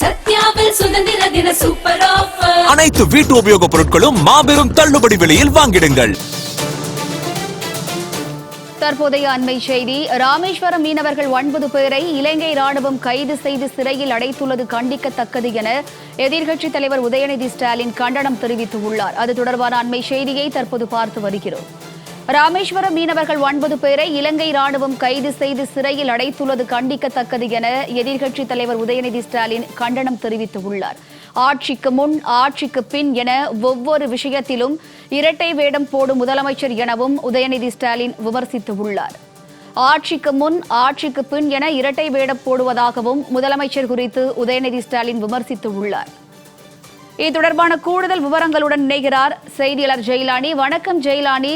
சத்யாவில் சுதந்திர தின super offer. அனைத்து வீட்டு உபயோக பொருட்களும் மாபெரும் தள்ளுபடி விலையில் வாங்கிடுங்கள். தற்போதைய அண்மை செய்தி. ராமேஸ்வரம் மீனவர்கள் 9 பேரை இலங்கை ராணுவம் கைது செய்து சிறையில் அடைத்துள்ளது கண்டிக்கத்தக்கது என எதிர்க்கட்சித் தலைவர் உதயநிதி ஸ்டாலின் கண்டனம் தெரிவித்துள்ளார். அது தொடர்பான அண்மை செய்தியை தற்போது பார்த்து வருகிறோம். ராமேஸ்வரம் மீனவர்கள் 9 பேரை இலங்கை ராணுவம் கைது செய்து சிறையில் அடைத்துள்ளது கண்டிக்கத்தக்கது என எதிர்க்கட்சித் தலைவர் உதயநிதி ஸ்டாலின் கண்டனம் தெரிவித்துள்ளார். ஆட்சிக்கு முன் ஆட்சிக்கு பின் என ஒவ்வொரு விஷயத்திலும் இரட்டை வேடம் போடும் முதலமைச்சர் எனவும் உதயநிதி ஸ்டாலின் விமர்சித்துள்ளார். ஆட்சிக்கு முன் ஆட்சிக்கு பின் என இரட்டை வேடம் போடுவதாகவும் முதலமைச்சர் குறித்து உதயநிதி ஸ்டாலின் விமர்சித்துள்ளார். இது தொடர்பான கூடுதல் விவரங்களுடன் இணைகிறார் செய்தியாளர் ஜெயலானி. வணக்கம் ஜெயலானி.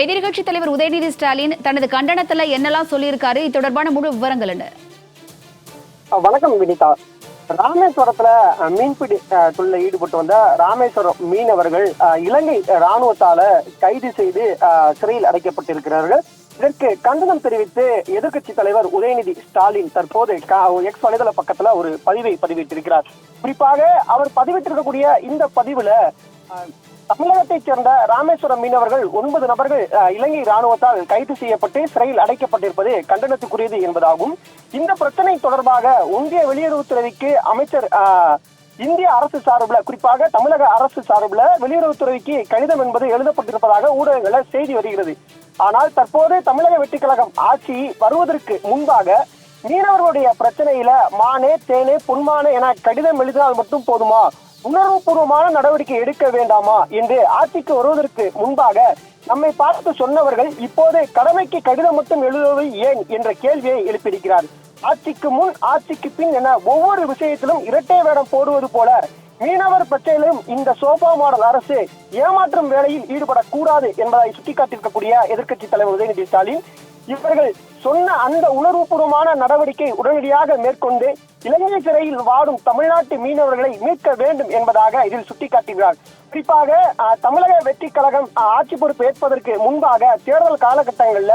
எதிர்க்கட்சித் தலைவர் உதயநிதி ஸ்டாலின் தனது கண்டனத்துல என்னெல்லாம் சொல்லியிருக்காரு? இது தொடர்பான முழு விவரங்கள் என்ன? வணக்கம் வினிதா. ராமேஸ்வரத்துல மீன்பிடி தொழில ஈடுபட்டு வந்த ராமேஸ்வரம் மீனவர்கள் இலங்கை ராணுவத்தால கைது செய்து சிறையில் அடைக்கப்பட்டிருக்கிறார்கள். இதற்கு கண்டனம் தெரிவித்து எதிர்க்கட்சி தலைவர் உதயநிதி ஸ்டாலின் தற்போது எக்ஸ் வலைதள பக்கத்துல ஒரு பதிவை பதிவிட்டிருக்கிறார். குறிப்பாக அவர் பதிவிட்டிருக்கக்கூடிய இந்த பதிவுல தமிழகத்தைச் சேர்ந்த ராமேஸ்வரம் மீனவர்கள் 9 நபர்கள் இலங்கை ராணுவத்தால் கைது செய்யப்பட்டு சிறையில் அடைக்கப்பட்டிருப்பது கண்டனத்துக்குரியது என்பதாகும். இந்த பிரச்சனை தொடர்பாக ஒன்றிய வெளியுறவுத்துறைக்கு அமைச்சர் இந்திய அரசு சார்பில், குறிப்பாக தமிழக அரசு சார்பில் வெளியுறவுத்துறைக்கு கடிதம் என்பது எழுதப்பட்டிருப்பதாக ஊடகங்களில் செய்தி வருகிறது. ஆனால் தற்போது தமிழக வெற்றிக் கழகம் ஆட்சி வருவதற்கு முன்பாக மீனவர்களுடைய பிரச்சனையில மானே தேனே பொன்மானே என கடிதம் எழுதினால் மட்டும் போதுமா, உணர்வுபூர்வமான நடவடிக்கை எடுக்க வேண்டாமா என்று ஆட்சிக்கு வருவதற்கு முன்பாக நம்மை பார்த்து சொன்னவர்கள் இப்போது கடமைக்கு கடிதம் மட்டும் எழுதுவது ஏன் என்ற கேள்வியை எழுப்பியிருக்கிறார். ஆட்சிக்கு முன் ஆட்சிக்கு பின் என ஒவ்வொரு விஷயத்திலும் இரட்டை வேடம் போடுவது போல மீனவர் பிரச்சனையிலும் இந்த சோபா மாடல் அரசு ஏமாற்றும் வேலையில் ஈடுபடக்கூடாது என்பதை சுட்டிக்காட்டியிருக்கக்கூடிய எதிர்க்கட்சி தலைவர் உதயநிதி ஸ்டாலின் இவர்கள் சொன்ன அந்த உணர்வுபூர்வமான நடவடிக்கை உடனடியாக மேற்கொண்டு இலங்கை சிறையில் வாடும் தமிழ்நாட்டு மீனவர்களை மீட்க வேண்டும் என்பதாக இதில் சுட்டிக்காட்டுகிறார். குறிப்பாக தமிழக வெற்றி கழகம் ஆட்சி பொறுப்பு ஏற்பதற்கு முன்பாக தேர்தல் காலகட்டங்களில்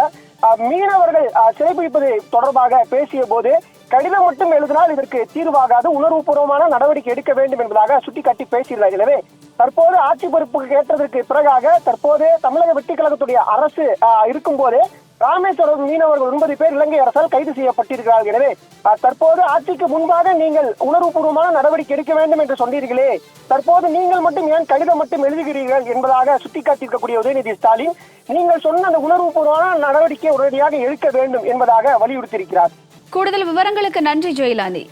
மீனவர்கள் சிறைபிடிப்பது தொடர்பாக பேசிய போது கடிதம் மட்டும் எழுதினால் இதற்கு தீர்வாகாது, உணர்வுபூர்வமான நடவடிக்கை எடுக்க வேண்டும் என்பதாக சுட்டிக்காட்டி பேசியுள்ளார். எனவே தற்போது ஆட்சி பொறுப்புக்கு ஏற்றதற்கு பிறகாக தற்போது தமிழக வெற்றி கழகத்துடைய அரசு இருக்கும் போது ராமேஸ்வரம் மீனவர்கள் 9 பேர் இலங்கை அரசால் கைது செய்யப்பட்டிருக்கிறார்கள். எனவே தற்போது ஆட்சிக்கு முன்பாக நீங்கள் உணர்வுபூர்வமான நடவடிக்கை எடுக்க வேண்டும் என்று சொன்னீர்களே, தற்போது நீங்கள் மட்டும் ஏன் கடிதம் மட்டும் எழுதுகிறீர்கள் என்பதாக சுட்டிக்காட்டியிருக்கக்கூடிய உதயநிதி ஸ்டாலின் நீங்கள் சொன்ன அந்த உணர்வுபூர்வமான நடவடிக்கை உடனடியாக எடுக்க வேண்டும் என்பதாக வலியுறுத்தியிருக்கிறார். கூடுதல் விவரங்களுக்கு நன்றி ஜெயலானி.